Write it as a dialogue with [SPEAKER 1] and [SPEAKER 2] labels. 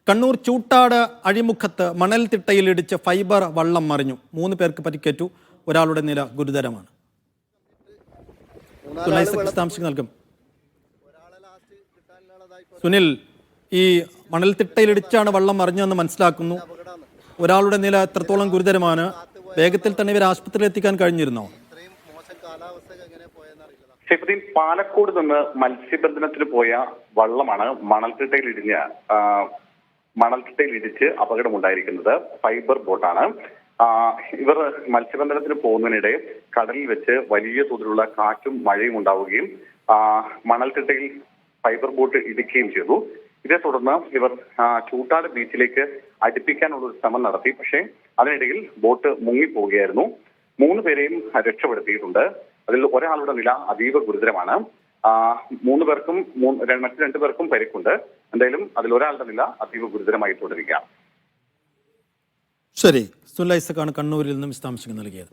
[SPEAKER 1] കണ്ണൂർ ചൂട്ടാട് അഴിമുഖത്ത് മണൽത്തിട്ടയിൽ ഇടിച്ച് ഫൈബർ വള്ളം മറിഞ്ഞു. 3 പേർക്ക് പരിക്കേറ്റു. ഒരാളുടെ നില ഗുരുതരമാണ്. വിശദാംശങ്ങൾ നൽകും സുനിൽ. ഈ മണൽത്തിട്ടയിലിടിച്ചാണ് വള്ളം മറിഞ്ഞതെന്ന് മനസ്സിലാക്കുന്നു. ഒരാളുടെ നില എത്രത്തോളം ഗുരുതരമാണ്? വേഗത്തിൽ തന്നെ ഇവർ ആശുപത്രിയിൽ എത്തിക്കാൻ കഴിഞ്ഞിരുന്നോ?
[SPEAKER 2] ഷെഫുദ്ദീൻ, പാലക്കോട് നിന്ന് മത്സ്യബന്ധനത്തിന് പോയ വള്ളമാണ് മണൽത്തിട്ടയിലിടിച്ച് അപകടമുണ്ടായിരിക്കുന്നത്. ഫൈബർ ബോട്ടാണ്. ഇവർ മത്സ്യബന്ധനത്തിന് പോകുന്നതിനിടെ കടലിൽ വെച്ച് വലിയ തോതിലുള്ള കാറ്റും മഴയും ഉണ്ടാവുകയും മണൽത്തിട്ടയിൽ ഫൈബർ ബോട്ട് ഇടിക്കുകയും ചെയ്തു. ഇതേ തുടർന്ന് ഇവർ ചൂട്ടാട് ബീച്ചിലേക്ക് അടുപ്പിക്കാനുള്ള ഒരു ശ്രമം നടത്തി. പക്ഷേ അതിനിടയിൽ ബോട്ട് മുങ്ങിപ്പോവുകയായിരുന്നു. 3 പേരെയും രക്ഷപ്പെടുത്തിയിട്ടുണ്ട്. അതിൽ ഒരാളുടെ നില അതീവ ഗുരുതരമാണ്. 3 പേർക്കും മറ്റു 2 പേർക്കും പരിക്കുണ്ട്. എന്തായാലും അതിൽ ഒരാളുടെ നില അതീവ ഗുരുതരമായി തുടരുകയാണ്.
[SPEAKER 1] ശരി, സുനിൽ ഐസക്കാണ് കണ്ണൂരിൽ നിന്നും വിശദാംശങ്ങൾ നൽകിയത്.